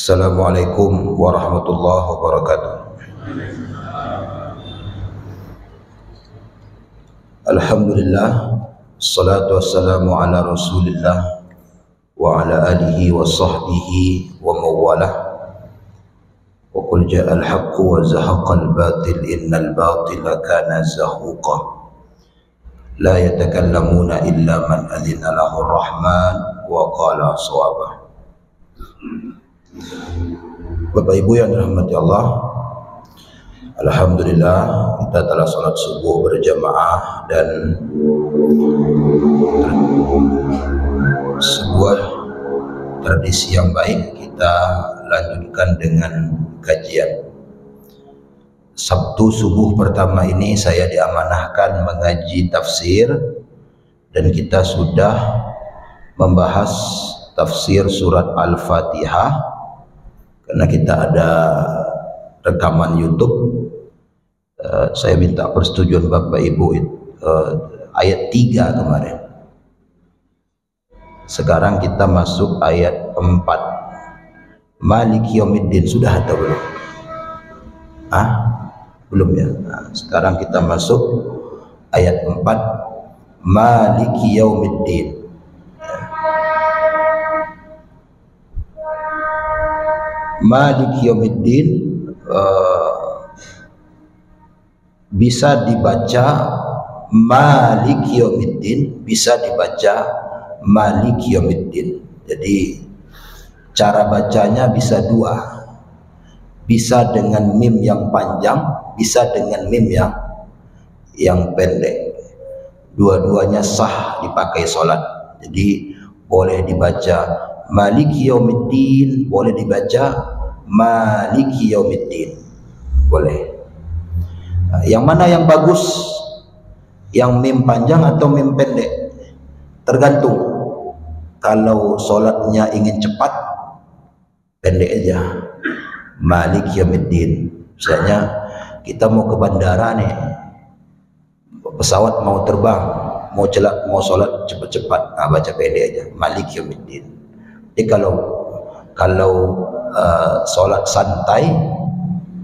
Assalamualaikum warahmatullahi wabarakatuh. Alhamdulillah, salatu wassalamu ala rasulillah wa ala alihi wa sahbihi wa mawalah. Wa qul ja'al haqqu wa zahaqal batil innal batila kana zahuqa. La yatakallamuna illa man adhina lahu rahman wa qala shawaba. Bapak Ibu yang dirahmati Allah, alhamdulillah kita telah salat subuh berjamaah dan sebuah tradisi yang baik kita lanjutkan dengan kajian. Sabtu subuh pertama ini saya diamanahkan mengaji tafsir dan kita sudah membahas tafsir surat Al-Fatihah. Karena kita ada rekaman YouTube, saya minta persetujuan Bapak Ibu ayat 3 kemarin. Sekarang kita masuk ayat 4. Maliki yaumiddin, sudah atau belum? Belum ya. Sekarang kita masuk ayat 4. Maliki yaumiddin. Maliki yaumiddin bisa dibaca Maliki yaumiddin, bisa dibaca Maliki yaumiddin. Jadi cara bacanya bisa dua, bisa dengan mim yang panjang, bisa dengan mim yang pendek. Dua-duanya sah dipakai sholat. Jadi boleh dibaca Maliki yaumiddin, boleh dibaca Maliki yaumiddin, boleh. Yang mana yang bagus? Yang mim panjang atau mim pendek? Tergantung. Kalau sholatnya ingin cepat, pendek aja, Maliki yaumiddin. Misalnya kita mau ke bandara nih, pesawat mau terbang, mau sholat cepat-cepat, baca pendek aja, Maliki yaumiddin. Jadi kalau sholat santai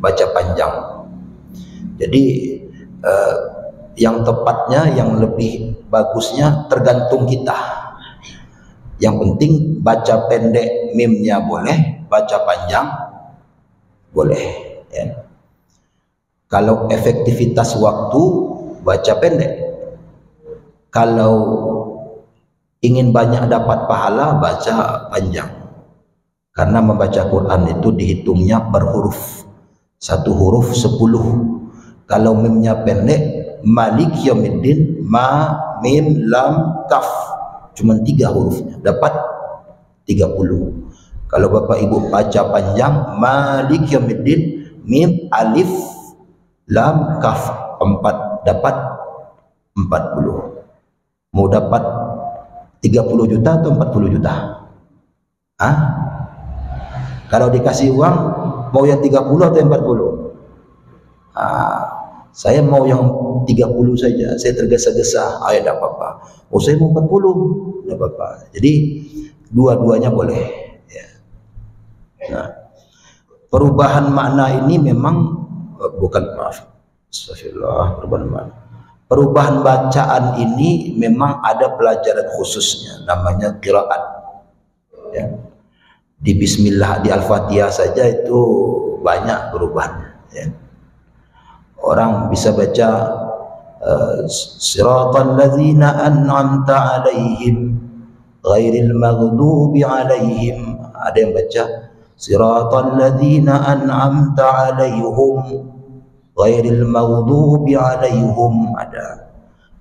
baca panjang. Jadi yang tepatnya, yang lebih bagusnya tergantung kita. Yang penting baca pendek mimnya boleh, baca panjang boleh ya. Kalau efektivitas waktu baca pendek. Kalau ingin banyak dapat pahala baca panjang. Karena membaca Quran itu dihitungnya per huruf. Satu huruf 10. Kalau mimnya pendek, Maliki yaumiddin, ma, mim, lam, kaf, cuma 3 hurufnya, dapat 30. Kalau Bapak Ibu baca panjang, Maliki yaumiddin, mim, alif, lam, kaf, 4, dapat 40. Mau dapat 30 juta atau 40 juta? Kalau dikasih uang, mau yang 30 atau yang 40? Saya mau yang 30 saja, saya tergesa-gesa. Ya tidak apa-apa. Saya mau 40, tidak apa-apa. Jadi dua-duanya boleh ya. Nah, perubahan makna ini memang astagfirullah, perubahan makna. Perubahan bacaan ini memang ada pelajaran khususnya, namanya qiraat ya. Di bismillah, di Al-Fatihah saja itu banyak perubahan ya. Orang bisa baca siratal ladzina an'amta alaihim ghairil maghdubi alaihim, ada yang baca siratal ladzina an'amta alaihim ghairil maghdubi alaihim,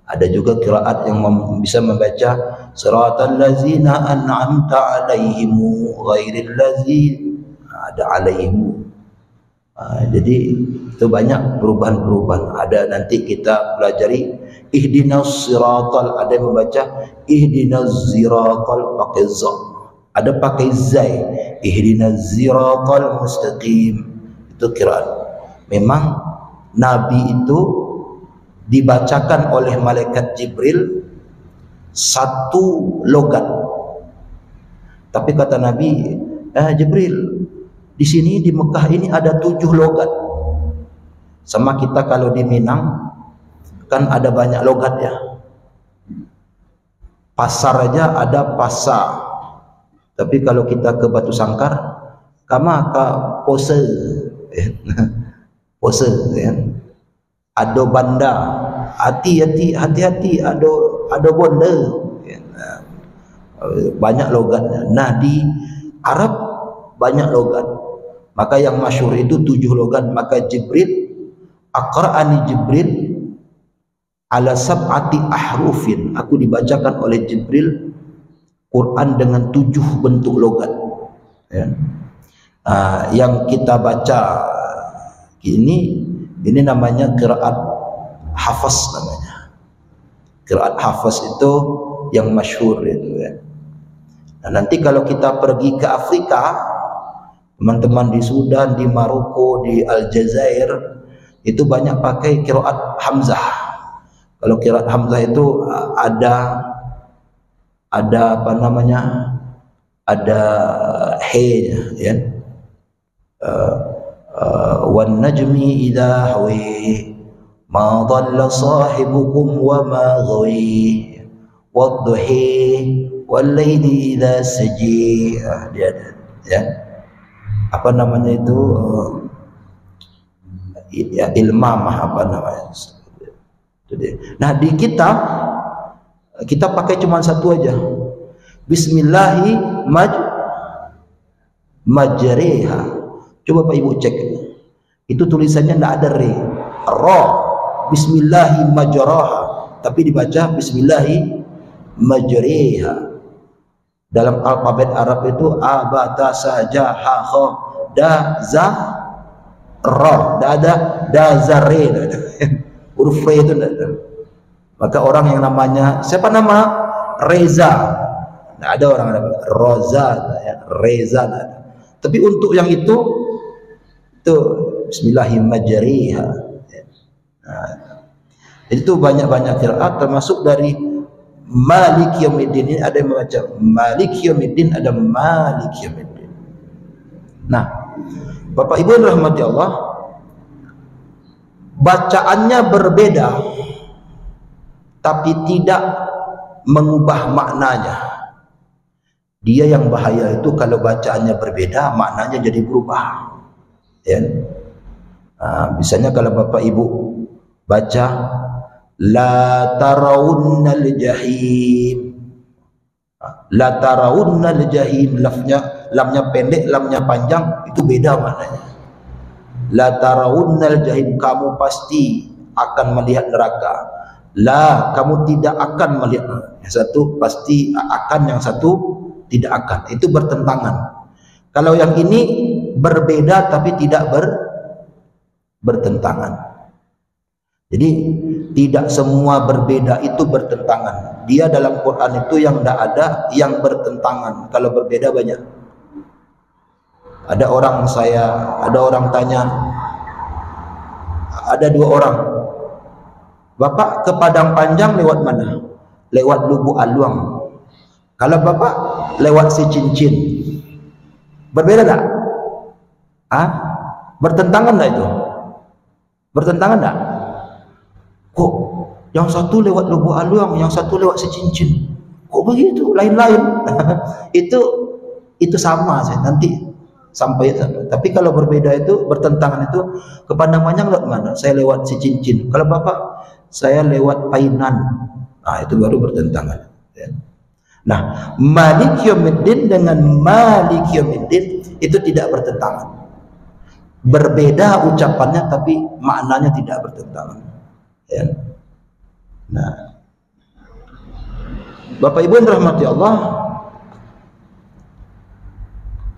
ada juga qiraat yang bisa membaca siratal ladzina an'amta alaihim ghairil ladzina, ada alaihim. Jadi itu banyak perubahan-perubahan. Ada nanti kita pelajari ihdinas siratal, ada yang membaca ihdinas siratal pakai za, ada pakai zai, ihdinas siratal mustaqim. Itu qiraat. Memang Nabi itu dibacakan oleh malaikat Jibril satu logat. Tapi kata Nabi, Jibril, Di sini di Mekah ini ada 7 logat. Sama kita kalau di Minang kan ada banyak logat ya. Pasar aja ada pasar. Tapi kalau kita ke Batu Sangkar, kama ka pose. Pose ya. Ado banda, hati-hati, ado bonda. Banyak logatnya. Nah di Arab banyak logat. Maka yang masyhur itu 7 logat. Maka Jibril, aqra'ani Jibril ala sab'ati ahrufin. Aku dibacakan oleh Jibril Quran dengan 7 bentuk logat. Ya. Yang kita baca ini namanya qiraat hafaz namanya. Qiraat hafaz itu yang masyhur itu ya. Nah, nanti kalau kita pergi ke Afrika, teman-teman di Sudan, di Maroko, di Aljazair itu banyak pakai qiraat hamzah. Kalau qiraat hamzah itu ada apa namanya? Ada he-nya ya. Wan najmi idza hawi ma dhalla sahibukum wa ma ghawi wadduhi wal laili idza saji. Dia ada ya. Apa namanya itu ya, ilmamah apa namanya. Nah di kita pakai cuma satu aja. Bismillahi majriha. Coba Pak Ibu cek. Itu tulisannya tidak ada re. Ra. Bismillahi majraha. Tapi dibaca Bismillahi majriha. Dalam alfabet Arab itu a, ba, ta, sa, ja, ha, kha, da, za, ra. Tidak ada da, za, re. Huruf re itu tidak ada. Maka orang yang namanya, siapa nama? Reza. Tidak ada orang namanya Roza, ya. Reza. Tapi untuk yang itu Bismillahirrahmanirrahim. Nah, itu banyak-banyak qiraat termasuk dari Malik Yaumiddin. Ini ada yang membaca Malik Yaumiddin, ada Malik Yaumiddin. Nah, Bapak Ibu yang rahmati Allah, bacaannya berbeda tapi tidak mengubah maknanya. Dia yang bahaya itu kalau bacaannya berbeda, maknanya jadi berubah. Ya. Misalnya kalau Bapak Ibu baca la tarawunnal jahim, la tarawunnal jahim, lamnya pendek, lamnya panjang, itu beda maknanya. La tarawunnal jahim, kamu pasti akan melihat neraka. La, kamu tidak akan melihat. Yang satu pasti akan, yang satu tidak akan. Itu bertentangan. Kalau yang ini berbeda tapi tidak bertentangan. Jadi tidak semua berbeda itu bertentangan. Dia dalam Quran itu yang tidak ada yang bertentangan. Kalau berbeda banyak. Ada orang tanya, ada 2 orang. Bapak ke Padang Panjang lewat mana? Lewat Lubuk Aluang. Kalau Bapak lewat si Cincin, berbeda tak? Bertentangan tak itu? Bertentangan tak? Kok yang satu lewat Lubuk Aluang, yang satu lewat si Cincin? Kok begitu? Lain-lain. itu sama saya nanti sampai itu. Tapi kalau berbeda itu, bertentangan itu, ke Padang Panjang lewat mana? Saya lewat si Cincin. Kalau Bapak, saya lewat Painan. Nah, itu baru bertentangan. Ya. Nah, Malik Yaumiddin dengan Malik Yaumiddin itu tidak bertentangan. Berbeda ucapannya tapi maknanya tidak bertentangan. Ya. Nah, Bapak Ibu yang dirahmati Allah,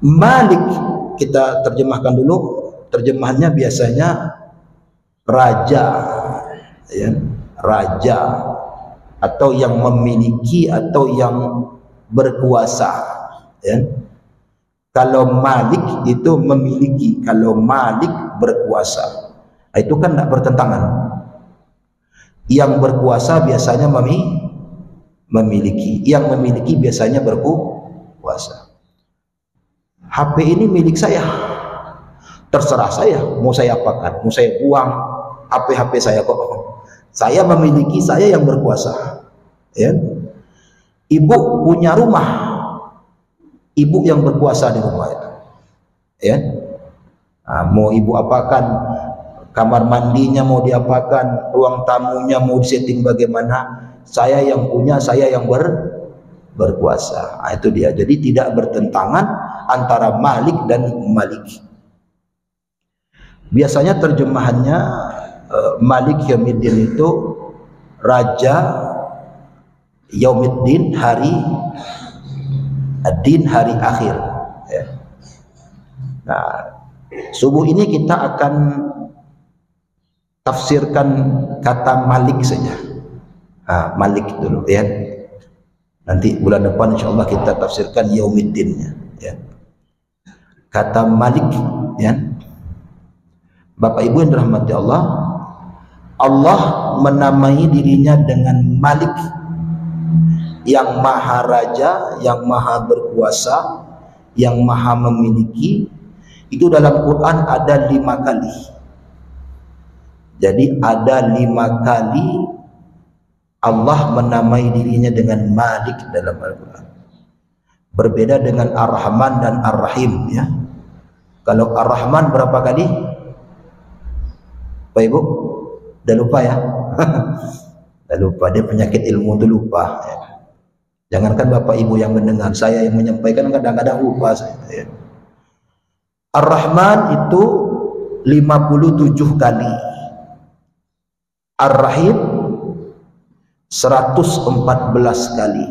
Malik kita terjemahkan dulu. Terjemahannya biasanya raja, ya, raja atau yang memiliki atau yang berkuasa. Ya. Kalau Malik itu memiliki, kalau Malik berkuasa, itu kan tidak bertentangan. Yang berkuasa biasanya memiliki, yang memiliki biasanya berkuasa. HP ini milik saya. terserah saya, mau saya apakan, mau saya buang HP saya kok. Saya memiliki, saya yang berkuasa. Ya. Ibu punya rumah, ibu yang berkuasa di rumah itu. Ya. Nah, mau ibu apakan, kamar mandinya mau diapakan, ruang tamunya mau disetting bagaimana, saya yang punya, saya yang berkuasa. Nah, itu dia. Jadi tidak bertentangan antara Malik dan Malik. Biasanya terjemahannya Malik Yaumiddin itu Raja Yaumiddin, hari Ad-Din, hari akhir. Ya. Nah, subuh ini kita akan tafsirkan kata Malik saja. Nah, Malik dulu ya. Nanti bulan depan insyaallah kita tafsirkan Yaumiddinnya ya. Kata Malik ya. Bapak Ibu yang dirahmati Allah, Allah menamai dirinya dengan Malik, yang maha raja, yang maha berkuasa, yang maha memiliki. Itu dalam Quran ada 5 kali. Jadi ada 5 kali Allah menamai dirinya dengan Malik dalam Al-Quran. Berbeda dengan Ar-Rahman dan Ar-Rahim ya. Kalau Ar-Rahman berapa kali? Bapak Ibu, udah lupa ya? Udah lupa, dia penyakit ilmu itu lupa ya. Jangankan Bapak Ibu yang mendengar, saya yang menyampaikan kadang-kadang lupa saya ya. Ar-Rahman itu 57 kali, Ar-Rahim 114 kali,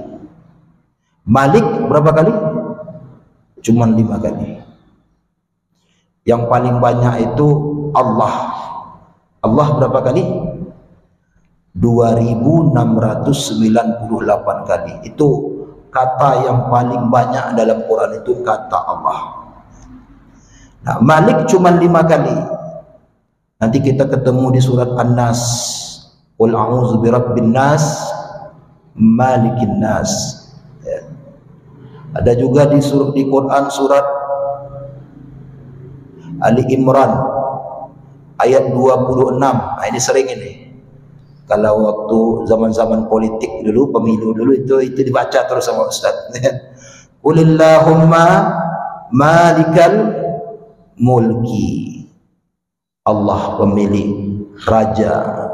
Malik berapa kali? Cuman 5 kali. Yang paling banyak itu Allah. Allah berapa kali? 2698 kali. Itu kata yang paling banyak dalam Quran, itu kata Allah. Nah, Malik cuma 5 kali. Nanti kita ketemu di surat An-Nas. Qul a'udzu birabbin nas, malikin nas. Ya. Ada juga di Quran surat Ali Imran ayat 26. Nah, ini sering ini. Kalau waktu zaman-zaman politik dulu, pemilu dulu, itu dibaca terus sama Ustaz. Qulillahumma malikal mulki. Allah pemilik raja,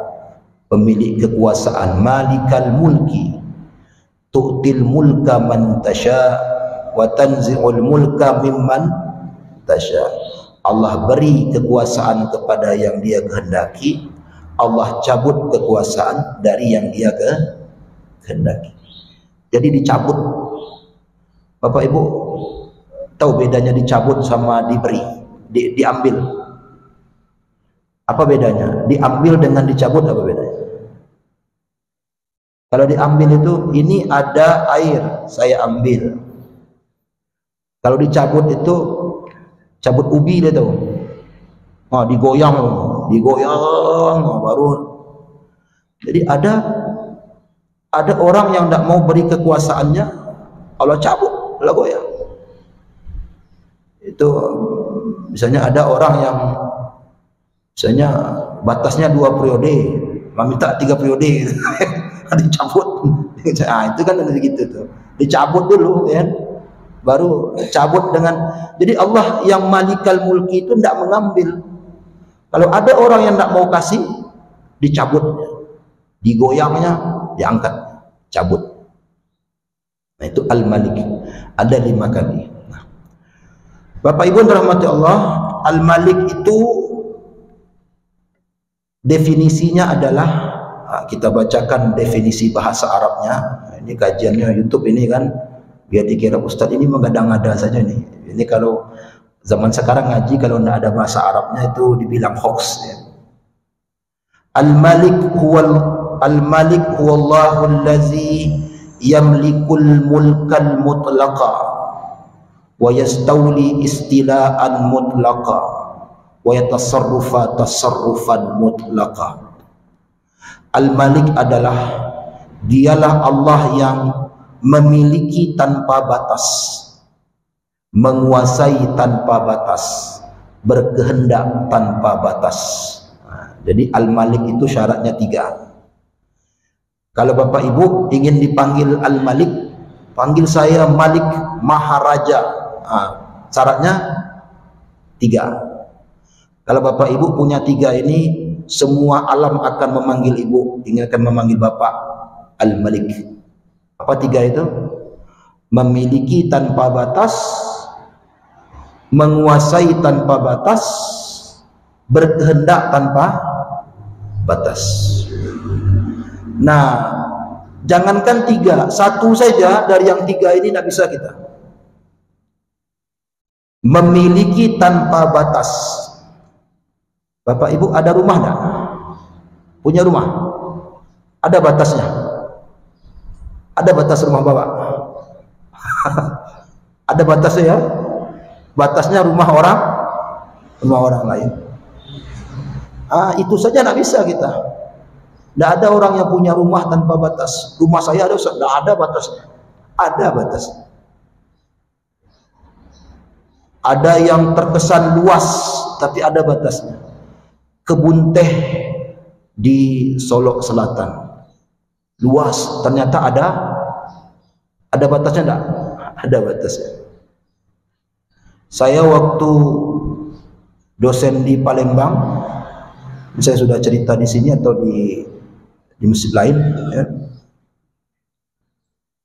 pemilik kekuasaan. Malikal mulki. Tu'til mulka man tasha wa tanzi'ul mulka mimman tasha. Allah beri kekuasaan kepada yang dia kehendaki, Allah cabut kekuasaan dari yang dia kehendaki. Jadi dicabut. Bapak Ibu tahu bedanya dicabut sama diberi, diambil? Apa bedanya? Diambil dengan dicabut apa bedanya? Kalau diambil itu, ini ada air, saya ambil. Kalau dicabut itu, cabut ubi dia tahu. Digoyang baru. Jadi ada orang yang tidak mau beri kekuasaannya, Allah cabut, Allah goyang. Itu misalnya ada orang yang misalnya batasnya 2 periode, minta 3 periode, dicabut. Nah, itu kan begitu tuh. Dicabut dulu ya. Baru cabut dengan. Jadi Allah yang Malikal Mulki itu tidak mengambil. Kalau ada orang yang tidak mau kasih, dicabutnya, digoyangnya, diangkat, cabut. Nah, itu Al-Malik. Ada 5 kali. Nah, Bapak Ibu dirahmati Allah, Al-Malik itu definisinya adalah, kita bacakan definisi bahasa Arabnya. Ini kajiannya YouTube ini kan. Biar dikira Ustadz ini mengada-ngada saja nih. Ini kalau zaman sekarang ngaji, kalau tidak ada bahasa Arabnya itu dibilang hoax ya. Al-Malik huwallahu allazi yamlikul mulkal mutlaqa wa yastawli istila'an mutlaqa wa yatasarrufa tasarrufan mutlaqa. Al-Malik adalah dialah Allah yang memiliki tanpa batas, menguasai tanpa batas, berkehendak tanpa batas. Jadi Al-Malik itu syaratnya 3. Kalau Bapak Ibu ingin dipanggil Al-Malik, panggil saya Malik Maharaja. Syaratnya 3. Kalau Bapak Ibu punya 3 ini, semua alam akan memanggil Ibu, akan memanggil Bapak Al-Malik. Apa 3 itu? Memiliki tanpa batas, menguasai tanpa batas, berkehendak tanpa batas. Nah, jangankan 3, 1 saja dari yang 3 ini tidak bisa kita. Memiliki tanpa batas. Bapak Ibu ada rumah enggak? Punya rumah? Ada batasnya? Ada batas rumah Bapak? Ada batasnya ya? Batasnya rumah orang lain. Itu saja tidak bisa kita. Tidak ada orang yang punya rumah tanpa batas. Rumah saya ada, tidak ada batasnya. Ada batas. Ada yang terkesan luas, tapi ada batasnya. Kebun teh di Solok Selatan, luas, ternyata ada batasnya enggak? Ada batasnya. Saya waktu dosen di Palembang, saya sudah cerita di sini atau di masjid lain ya.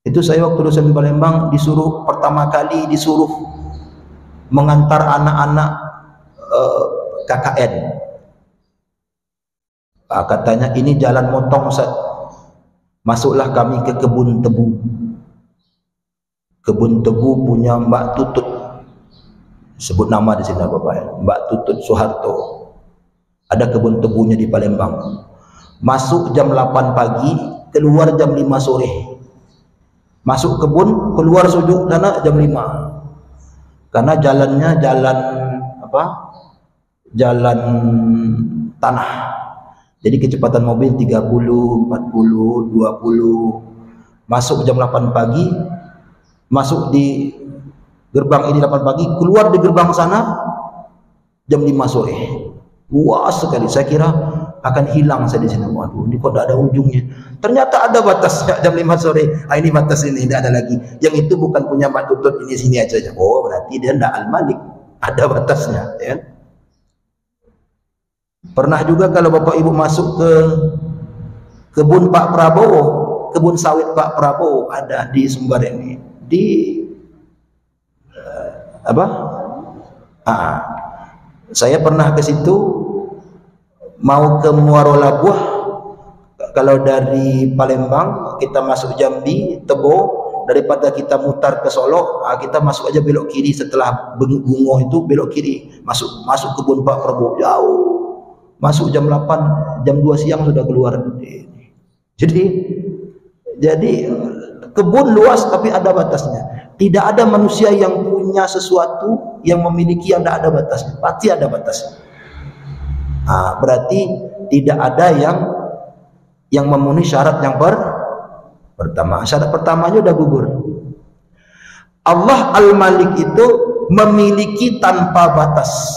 Itu saya waktu dosen di Palembang pertama kali disuruh mengantar anak-anak KKN. Katanya ini jalan motong Ustaz. Masuklah kami ke kebun tebu. Kebun tebu punya Mbak Tutut. Sebut nama di sini Bapak ya. Mbak Tutut Soeharto. Ada kebun tebunya di Palembang. Masuk jam 8 pagi, keluar jam 5 sore. Masuk kebun, keluar sujud sana jam 5. Karena jalannya jalan apa? Jalan tanah. Jadi kecepatan mobil 30, 40, 20. Masuk jam 8 pagi, masuk di gerbang ini 8 pagi, keluar di gerbang sana jam 5 sore. Luas sekali. Saya kira akan hilang saya di sini. Waduh, ini kok tidak ada ujungnya. Ternyata ada batasnya jam 5 sore. Ini batas ini, tidak ada lagi. Yang itu bukan punya Mbak Tutut, ini sini aja. Oh, berarti dia tidak Al-Malik. Ada batasnya, ya. Pernah juga kalau Bapak Ibu masuk ke kebun Pak Prabowo, kebun sawit Pak Prabowo ada di Sumbar ini. Di saya pernah ke situ mau ke Muaro Labuh. Kalau dari Palembang kita masuk Jambi, Tebo, daripada kita mutar ke Solo, kita masuk aja belok kiri. Setelah Bungo itu belok kiri, masuk kebun Pak Prabowo jauh. Masuk jam 8, jam 2 siang sudah keluar. Jadi kebun luas tapi ada batasnya. Tidak ada manusia yang punya sesuatu yang memiliki yang tidak ada batasnya. Pasti ada batasnya. Berarti tidak ada yang memenuhi syarat yang pertama. Syarat pertamanya sudah gugur. Allah Al-Malik itu memiliki tanpa batas.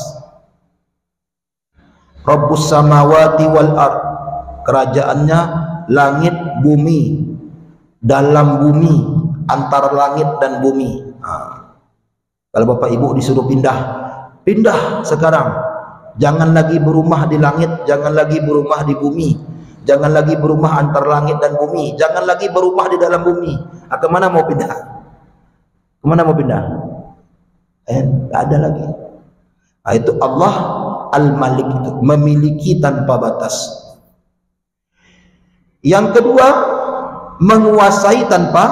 Rabbus samawati wal ard, kerajaannya langit bumi, dalam bumi, antara langit dan bumi. Kalau Bapak Ibu disuruh pindah sekarang, jangan lagi berumah di langit, jangan lagi berumah di bumi, jangan lagi berumah antara langit dan bumi, jangan lagi berumah di dalam bumi. Kemana mau pindah? Kemana mau pindah? Tak ada lagi. Itu Allah Al-Malik itu memiliki tanpa batas. Yang kedua, menguasai tanpa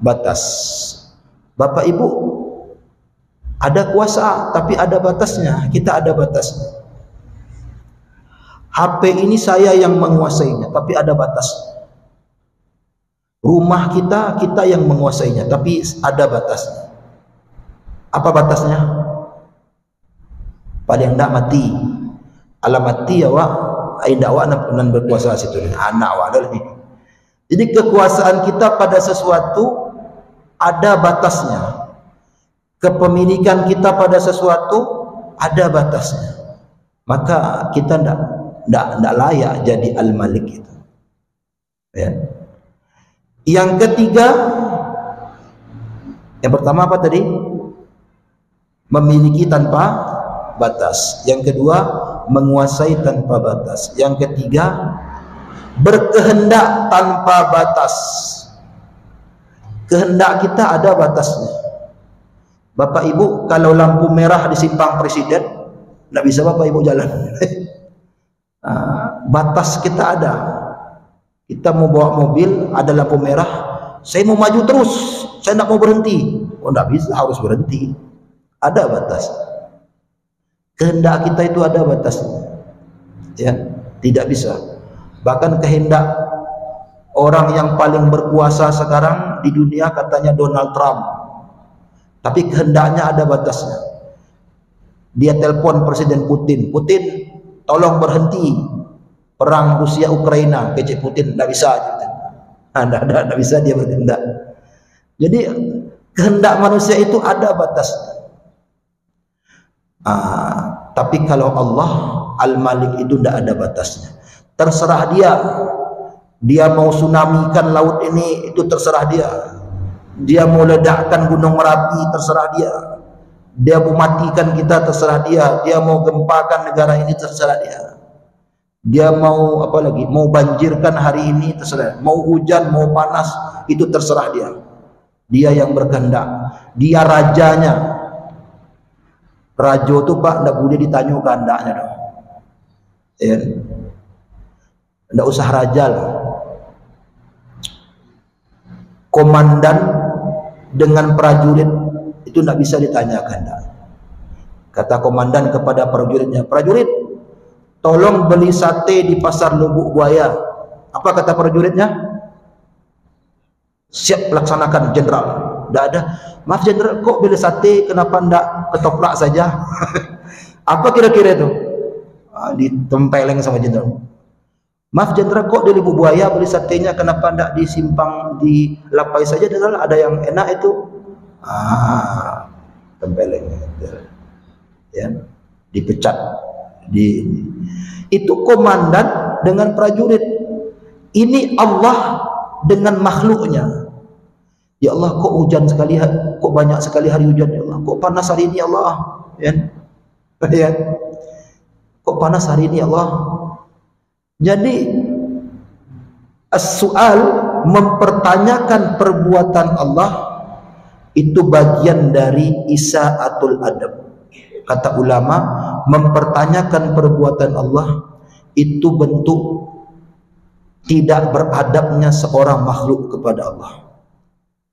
batas. Bapak Ibu ada kuasa tapi ada batasnya. Kita ada batasnya. HP ini saya yang menguasainya tapi ada batasnya. Rumah kita yang menguasainya tapi ada batasnya. Apa batasnya? Paling tidak mati. Alam mati ya wak, indah wak nan berkuasa situ. Anak wak adalah ini. Jadi kekuasaan kita pada sesuatu ada batasnya. Kepemilikan kita pada sesuatu ada batasnya. Maka kita tidak layak jadi Al-Malik itu. Ya. Yang ketiga, yang pertama apa tadi? Memiliki tanpa batas. Yang kedua, menguasai tanpa batas. Yang ketiga, berkehendak tanpa batas. Kehendak kita ada batasnya. Bapak Ibu, kalau lampu merah di simpang Presiden, tidak bisa Bapak Ibu jalan. Batas kita ada. Kita mau bawa mobil, ada lampu merah, saya mau maju terus, saya tidak mau berhenti. Oh, tidak bisa, harus berhenti. Ada batas. Kehendak kita itu ada batasnya. Ya, tidak bisa. Bahkan kehendak orang yang paling berkuasa sekarang di dunia katanya Donald Trump. Tapi kehendaknya ada batasnya. Dia telepon Presiden Putin, Putin tolong berhenti perang Rusia Ukraina. Kecik Putin tidak bisa. Tidak bisa dia berkehendak. Jadi kehendak manusia itu ada batasnya. Tapi kalau Allah Al-Malik itu tidak ada batasnya. Terserah dia. Dia mau tsunamikan laut ini, itu terserah dia. Dia mau ledakkan gunung Merapi, terserah dia. Dia mau matikan kita, terserah dia. Dia mau gempakan negara ini, terserah dia. Dia mau apa lagi? Mau banjirkan hari ini, terserah. Mau hujan, mau panas, itu terserah dia. Dia yang berkehendak. Dia rajanya. Rajo itu Pak, tidak boleh ditanya kehendaknya dong. Ya. Tidak usah raja lah. Komandan dengan prajurit itu tidak bisa ditanyakan. Kata komandan kepada prajuritnya, prajurit, tolong beli sate di pasar Lubuk Buaya. Apa kata prajuritnya? Siap laksanakan, jenderal. Tidak ada. Maaf jenderal, kok beli sate, kenapa tidak ketoprak saja? Apa kira-kira itu? Ditempeleng sama jenderal. Maaf jenderal, kok di Lubuk Buaya beli satenya, kenapa tidak disimpang di Lapai saja jenderal, ada yang enak itu. Tempeleng. Ya, dipecat. Itu komandan dengan prajurit. Ini Allah dengan makhluknya. Ya Allah, kok hujan sekali, kok banyak sekali hari hujan ya Allah, kok panas hari ini ya Allah, ya. Ya. Kok panas hari ini ya Allah. Jadi as-su'al, mempertanyakan perbuatan Allah, itu bagian dari isa'atul adab. Kata ulama, mempertanyakan perbuatan Allah itu bentuk tidak beradabnya seorang makhluk kepada Allah.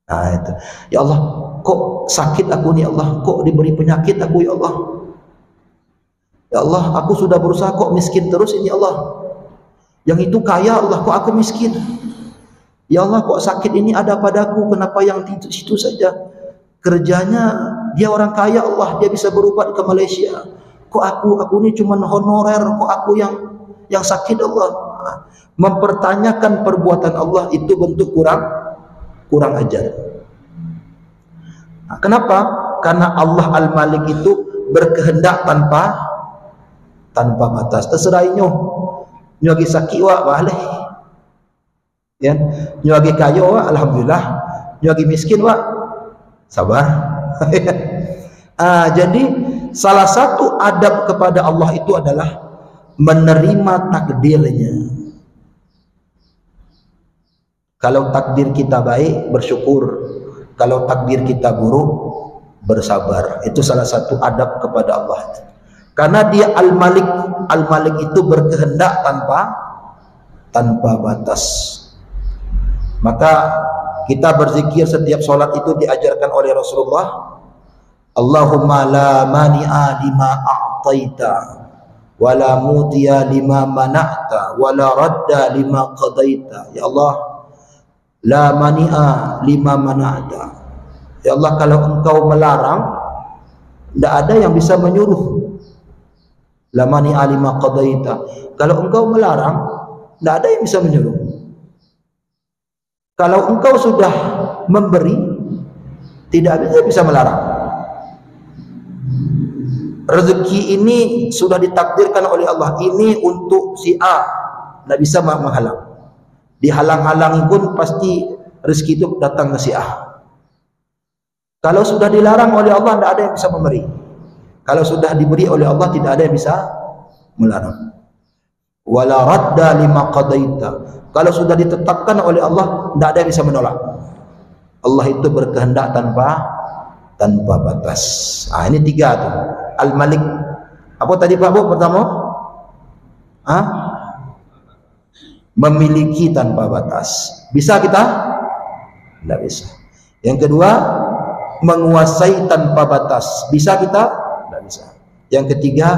Nah itu, ya Allah, kok sakit aku ni ya Allah, kok diberi penyakit aku ya Allah. Ya Allah, aku sudah berusaha kok miskin terus ini ya Allah. Yang itu kaya Allah, kok aku miskin. Ya Allah, kok sakit ini ada padaku, kenapa yang di situ saja? Kerjanya dia orang kaya Allah, dia bisa berobat ke Malaysia. Kok aku ini cuma honorer, kok aku yang sakit Allah. Mempertanyakan perbuatan Allah itu bentuk kurang ajar. Kenapa? Karena Allah Al-Malik itu berkehendak tanpa batas. Terserah inyo lagi sakit wak boleh, ya. Nyo lagi kaya wak alhamdulillah, nyo lagi miskin wak sabar. Jadi salah satu adab kepada Allah itu adalah menerima takdirnya. Kalau takdir kita baik, bersyukur. Kalau takdir kita buruk, bersabar. Itu salah satu adab kepada Allah. Karena dia Al-Malik. Al-Malik itu berkehendak tanpa batas. Maka kita berzikir setiap solat itu diajarkan oleh Rasulullah. Allahumma la mani'a lima a'taita, wa la mutiya lima mana'ta, wa la radda lima qadaita. Ya Allah, la mani'a lima mana'ta. Ya Allah, kalau engkau melarang, tidak ada yang bisa menyuruh. La mani'a lima qadaita. Kalau engkau melarang, tidak ada yang bisa menyuruh. Kalau engkau sudah memberi, tidak bisa melarang. rezeki ini sudah ditakdirkan oleh Allah, ini untuk si A, tidak bisa menghalang. Dihalang-halangi pun pasti rezeki itu datang ke si A. Kalau sudah dilarang oleh Allah, tidak ada yang bisa memberi. Kalau sudah diberi oleh Allah, tidak ada yang bisa melarang. Wala radda lima qadaita. Kalau sudah ditetapkan oleh Allah, tidak ada yang bisa menolak. Allah itu berkehendak tanpa batas. Ini 3 tuh. Al-Malik. Apa tadi Pak Bu pertama? Memiliki tanpa batas. Bisa kita? Tidak bisa. Yang kedua, menguasai tanpa batas. Bisa kita? Tidak bisa. Yang ketiga,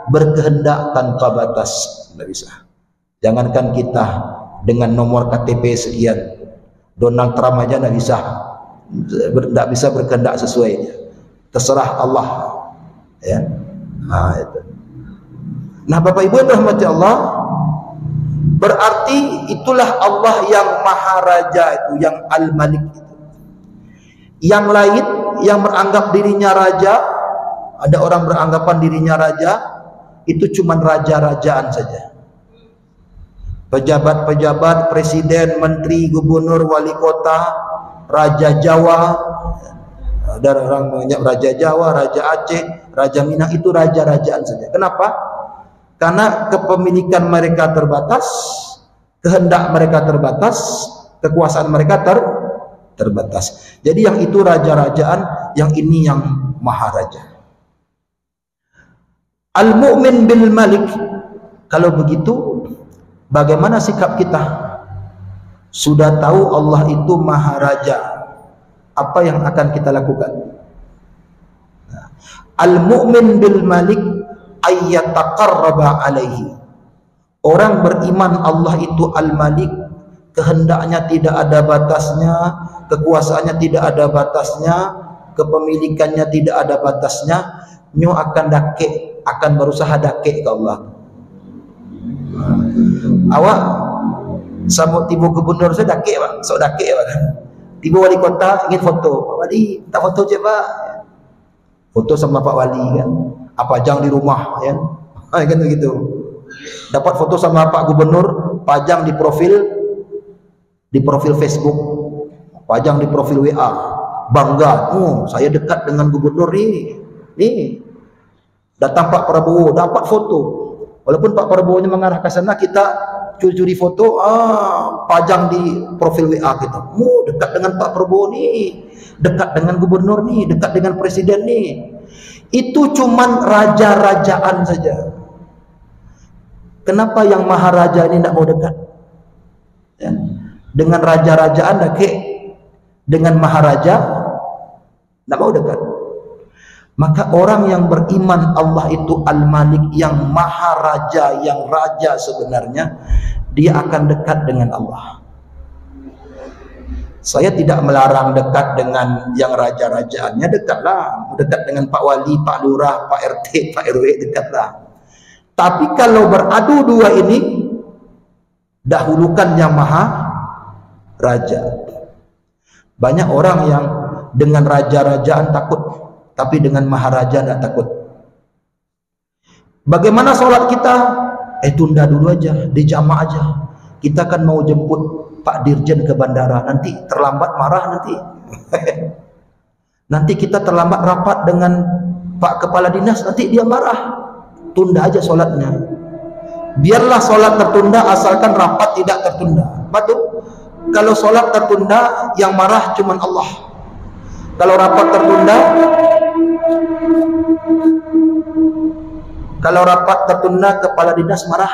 berkehendak tanpa batas. Tidak bisa. Jangankan kita dengan nomor KTP sekian, Donald Trump aja tidak bisa berkehendak sesuai. Terserah Allah. Ya. Itu. Nah, Bapak Ibu yang dirahmati Allah, berarti itulah Allah yang Maha Raja itu, yang Al-Malik itu. Yang lain yang beranggap dirinya raja, ada orang beranggapan dirinya raja, itu cuma raja-rajaan saja. Pejabat-pejabat, presiden, menteri, gubernur, wali kota, raja Jawa, ada orang banyak raja Jawa, raja Aceh, raja Minang, itu raja-rajaan saja. Kenapa? Karena kepemilikan mereka terbatas, kehendak mereka terbatas, kekuasaan mereka terbatas. Jadi yang itu raja-rajaan, yang ini yang maharaja. Al-mu'min bil malik. Kalau begitu, bagaimana sikap kita? Sudah tahu Allah itu maharaja, apa yang akan kita lakukan? Al-mu'min bil malik ayyataqarraba alaihi. Orang beriman Allah itu Al-Malik, kehendaknya tidak ada batasnya, kekuasaannya tidak ada batasnya, kepemilikannya tidak ada batasnya. Nyo akan berusaha dakek ke Allah. Awak sama tiba gubernur saya dakek Pak, sok dakek Pak. Tiba wali kota ingin foto, Pak Wali, tak foto je Pak. Foto sama Pak Wali kan, pajang di rumah kan. Kan begitu. Dapat foto sama Pak Gubernur, pajang di profil Facebook, pajang di profil WA, bangga, saya dekat dengan gubernur nih. Datang Pak Prabowo, dapat foto. Walaupun Pak Prabowo-nya mengarah ke sana, kita curi-curi foto, pajang di profil WA kita. Dekat dengan Pak Prabowo nih, dekat dengan gubernur nih, dekat dengan presiden nih. Itu cuman raja-rajaan saja. Kenapa yang maharaja ini tidak mau dekat? Ya. Dengan raja-rajaan dakek, dengan maharaja tidak mau dekat. Maka orang yang beriman Allah itu Al-Malik, yang maharaja, yang raja sebenarnya, dia akan dekat dengan Allah. Saya tidak melarang dekat dengan yang raja-rajaannya, dekatlah. Dekat dengan Pak Wali, Pak Lurah, Pak RT, Pak RW, dekatlah. Tapi kalau beradu dua ini, dahulukan yang maha raja. Banyak orang yang dengan raja-rajaan takut, tapi dengan maharaja tidak takut. Bagaimana sholat kita? Tunda dulu aja, dijama aja. Kita kan mau jemput Pak Dirjen ke bandara, nanti terlambat marah nanti. Nanti kita terlambat rapat dengan Pak Kepala Dinas, nanti dia marah. Tunda aja sholatnya. Biarlah sholat tertunda asalkan rapat tidak tertunda. Betul? Kalau sholat tertunda, yang marah cuma Allah. Kalau rapat tertunda, kepala dinas marah.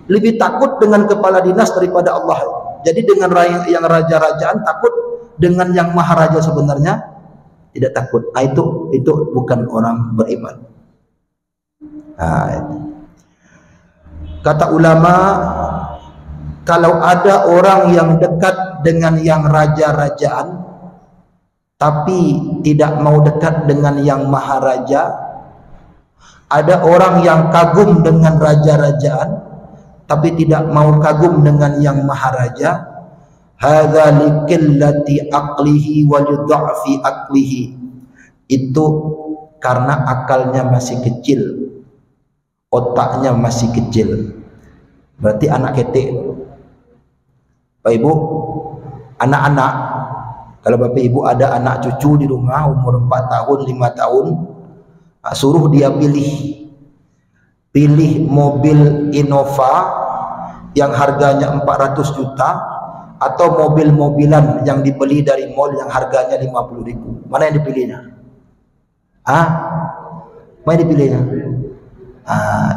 Lebih takut dengan kepala dinas daripada Allah. Jadi dengan yang raja-rajaan takut, dengan yang maharaja sebenarnya tidak takut. Itu bukan orang beriman. Kata ulama, kalau ada orang yang dekat dengan yang raja-rajaan tapi tidak mau dekat dengan yang maharaja, ada orang yang kagum dengan raja-rajaan tapi tidak mau kagum dengan yang maharaja, hadza liqillati aqlihi wa lidha'fi aqlihi. Itu karena akalnya masih kecil, otaknya masih kecil. Berarti anak ketek. Bapak Ibu, anak-anak, kalau Bapak Ibu ada anak cucu di rumah umur 4 tahun, 5 tahun, suruh dia pilih mobil Innova yang harganya 400 juta atau mobil-mobilan yang dibeli dari mall yang harganya 50.000. Mana yang dipilihnya? Mana yang dipilihnya?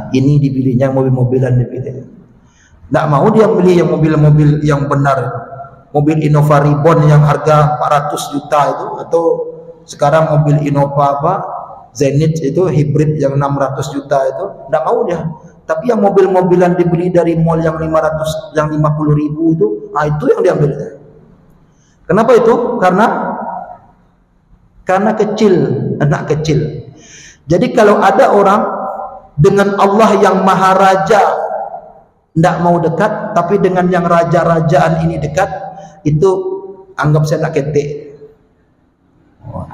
Ini dipilihnya, mobil-mobilan dipilih. Tidak mau dia beli yang mobil-mobil yang benar, mobil Innova Reborn yang harga 400 juta itu, atau sekarang mobil Innova Zenith itu hybrid yang 600 juta itu, tidak mau dia. Tapi yang mobil-mobilan dibeli dari mall yang 500, yang 50.000 itu yang diambil. Kenapa itu? Karena kecil, anak kecil. Jadi kalau ada orang dengan Allah yang Maha Raja tidak mau dekat, tapi dengan yang raja-rajaan ini dekat, itu anggap saya anak ketek.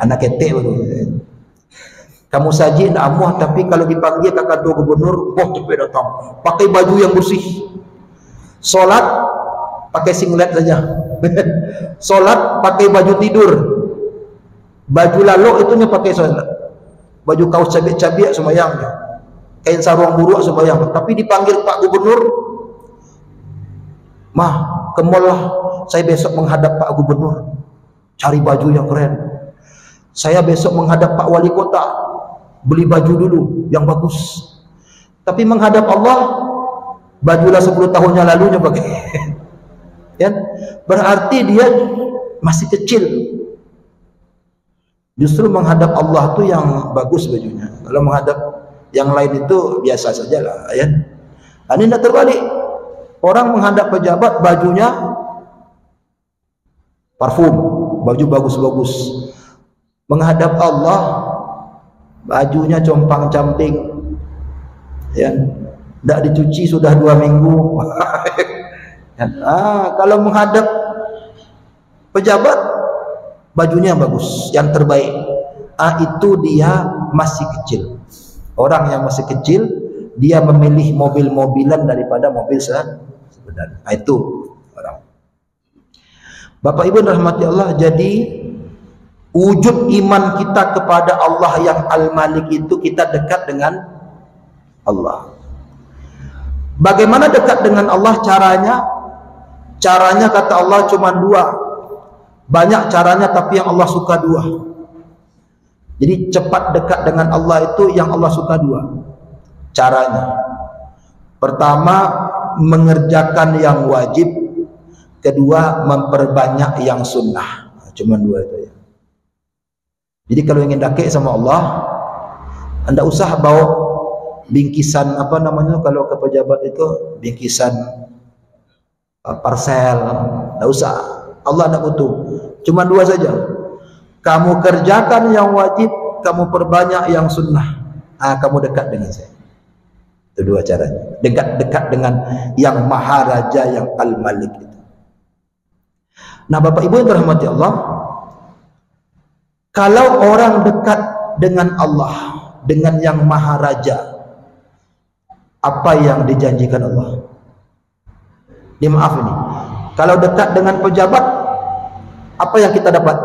Anak ketek betul. Kamu saji tidak amuah, tapi kalau dipanggil kakak tua gubernur, cepat datang. Pakai baju yang bersih. Solat pakai singlet saja. Solat pakai baju tidur. Baju lalu itunya pakai solat. Baju kaos cabik-cabik sembahyangnya. Kain sarung buruk sembahyang. Tapi dipanggil Pak Gubernur, "Mah, ke mall lah. Saya besok menghadap Pak Gubernur. Cari baju yang keren. Saya besok menghadap Pak Wali Kota. Beli baju dulu yang bagus." Tapi menghadap Allah, bajulah 10 tahunnya lalunya pakai. Ya? Berarti dia masih kecil. Justru menghadap Allah itu yang bagus bajunya. Kalau menghadap yang lain itu biasa sajalah, ya. Ini tidak terbalik. Orang menghadap pejabat bajunya parfum, baju bagus-bagus. Menghadap Allah bajunya compang-camping, ya, tidak dicuci sudah 2 minggu. Kalau menghadap pejabat bajunya bagus, yang terbaik. Itu dia masih kecil. Orang yang masih kecil, dia memilih mobil-mobilan daripada mobil sebenarnya. Itu orang. Bapak Ibu rahmati Allah, jadi wujud iman kita kepada Allah yang Al-Malik itu, kita dekat dengan Allah. Bagaimana dekat dengan Allah caranya? Caranya kata Allah cuma 2. Banyak caranya, tapi yang Allah suka 2. Jadi cepat dekat dengan Allah itu yang Allah suka 2 caranya. Pertama, mengerjakan yang wajib. Kedua, memperbanyak yang sunnah. Cuma 2 itu ya. Jadi kalau ingin dekat sama Allah, anda usah bawa bingkisan apa namanya kalau ke pejabat itu, bingkisan parcel, tidak usah. Allah tidak butuh. Cuma 2 saja. Kamu kerjakan yang wajib, kamu perbanyak yang sunnah. Kamu dekat dengan saya. Itu 2 caranya. Dekat dengan yang Maha Raja, yang Al-Malik itu. Nah, Bapak Ibu yang dirahmati Allah, kalau orang dekat dengan Allah, dengan yang Maha Raja, apa yang dijanjikan Allah? Ini maaf ini. Kalau dekat dengan pejabat, apa yang kita dapat?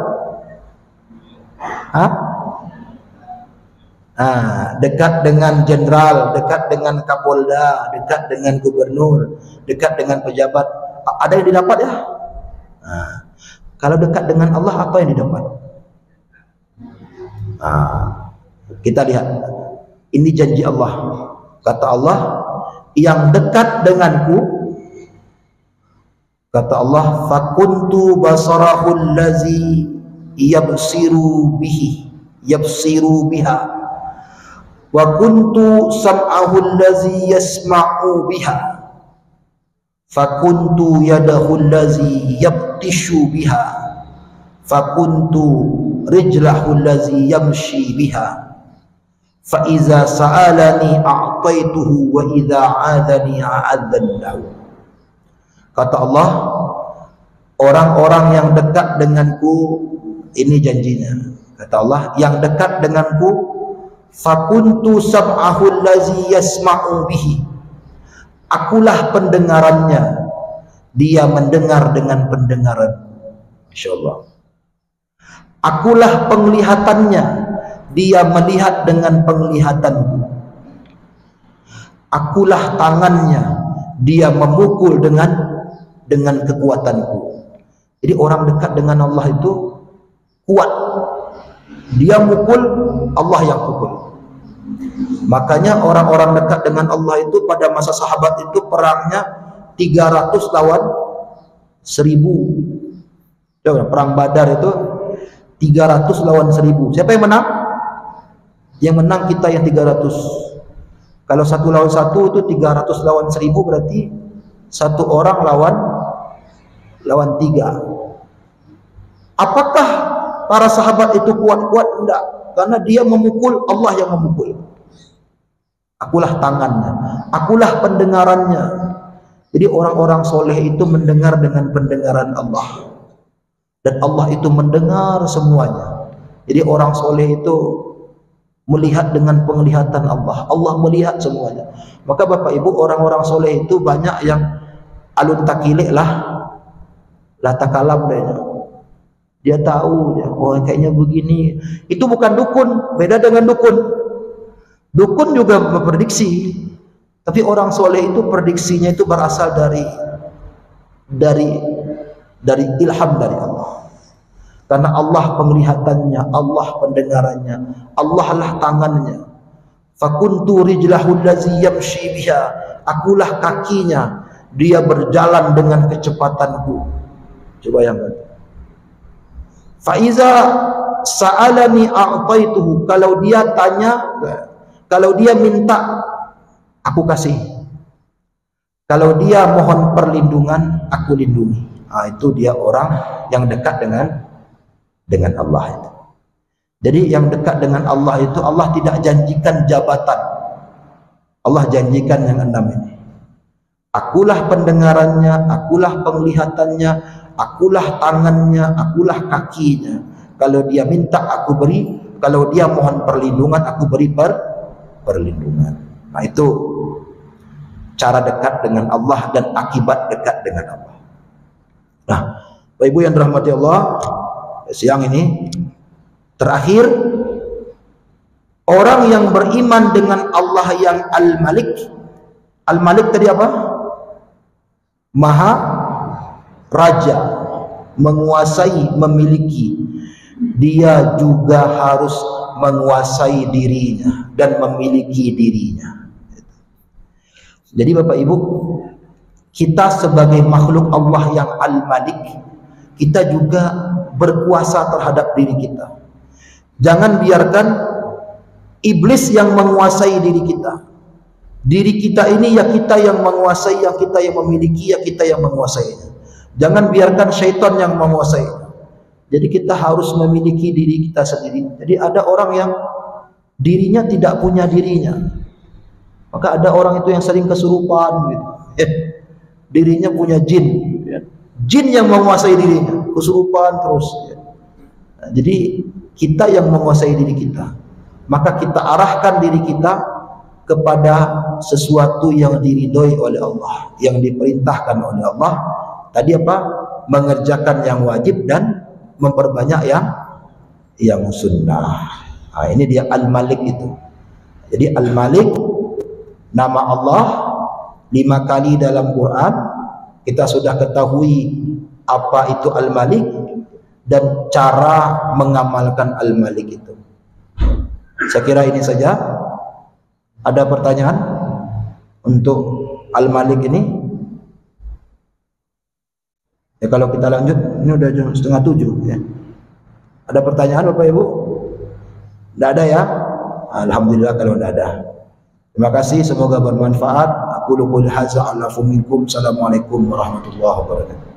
Dekat dengan jenderal, dekat dengan kapolda, dekat dengan gubernur, dekat dengan pejabat, ada yang didapat ya? Kalau dekat dengan Allah, apa yang didapat? Kita lihat, ini janji Allah. Kata Allah, yang dekat denganku, kata Allah, fakuntu basarahul lazi yabsiru biha wa kuntu sam'ahul lazi yasma'u biha fakuntu yadahul lazi yabtishu biha fakuntu rijlahul lazi yamshi biha fa iza sa'alani a'taituhu wa iza 'adani a'adzannahu. Kata Allah, orang-orang yang dekat denganku, ini janjinya. Kata Allah, yang dekat denganku, Fakuntu sab'ahu allazi yasma'u bihi. Akulah pendengarannya, dia mendengar dengan pendengaran. Insyaallah. Akulah penglihatannya, dia melihat dengan penglihatanku. Akulah tangannya, dia memukul dengan kekuatanku. Jadi orang dekat dengan Allah itu kuat. Dia mukul, Allah yang pukul. Makanya orang-orang dekat dengan Allah itu pada masa sahabat itu perangnya 300 lawan 1000. Perang Badar itu 300 lawan 1000. Siapa yang menang? Yang menang kita yang 300. Kalau 1 lawan 1 itu 300 lawan 1000, berarti 1 orang lawan 3. Apakah para sahabat itu kuat-kuat? Enggak, karena dia memukul, Allah yang memukul. Akulah tangannya, akulah pendengarannya. Jadi orang-orang soleh itu mendengar dengan pendengaran Allah, dan Allah itu mendengar semuanya. Jadi orang soleh itu melihat dengan penglihatan Allah. Allah melihat semuanya. Maka Bapak Ibu, orang-orang soleh itu banyak yang alun takilik lah takalam dia tahu, oh kayaknya begini. Itu bukan dukun, beda dengan dukun. Dukun juga memprediksi, tapi orang soleh itu prediksinya itu berasal dari ilham dari Allah. Karena Allah penglihatannya, Allah pendengarannya, Allah lah tangannya. Fakuntu rijlahu allazi yamshi biha. Akulah kakinya, dia berjalan dengan kecepatanku. Coba bayangkan. Fa iza sa'alani a'taituhu. Kalau dia tanya, kalau dia minta, aku kasih. Kalau dia mohon perlindungan, aku lindungi. Itu dia orang yang dekat dengan Allah itu. Jadi yang dekat dengan Allah itu, Allah tidak janjikan jabatan. Allah janjikan yang 6 ini. Akulah pendengarannya, akulah penglihatannya, akulah tangannya, akulah kakinya. Kalau dia minta, aku beri. Kalau dia mohon perlindungan, aku beri perlindungan. Nah, itu cara dekat dengan Allah dan akibat dekat dengan Allah. Nah, Bapak Ibu yang dirahmati Allah, siang ini terakhir, orang yang beriman dengan Allah yang Al-Malik. Al-Malik tadi apa? Maha Raja, menguasai, memiliki. Dia juga harus menguasai dirinya dan memiliki dirinya. Jadi Bapak Ibu, kita sebagai makhluk Allah yang Al-Malik, kita juga berkuasa terhadap diri kita. Jangan biarkan iblis yang menguasai diri kita. Diri kita ini ya kita yang menguasai, ya kita yang memiliki, ya kita yang menguasainya. Jangan biarkan syaitan yang menguasainya. Jadi kita harus memiliki diri kita sendiri. Jadi ada orang yang dirinya tidak punya dirinya. Maka ada orang itu yang sering kesurupan gitu. Dirinya punya jin. Jin yang menguasai dirinya, kesurupan terus. Nah, jadi kita yang menguasai diri kita. Maka kita arahkan diri kita kepada sesuatu yang diridhoi oleh Allah, yang diperintahkan oleh Allah. Tadi apa? Mengerjakan yang wajib dan memperbanyak yang sunnah. Nah, ini dia Al-Malik itu. Jadi Al-Malik, nama Allah 5 kali dalam Quran. Kita sudah ketahui apa itu Al-Malik dan cara mengamalkan Al-Malik itu. Saya kira ini saja. Ada pertanyaan untuk Al-Malik ini? Ya, kalau kita lanjut, ini udah jam 6:30 ya. Ada pertanyaan Bapak Ibu? Tidak ada ya? Alhamdulillah kalau tidak ada. Terima kasih, semoga bermanfaat. Aku qouli hadza, a'lafu minkum. Assalamualaikum warahmatullahi wabarakatuh.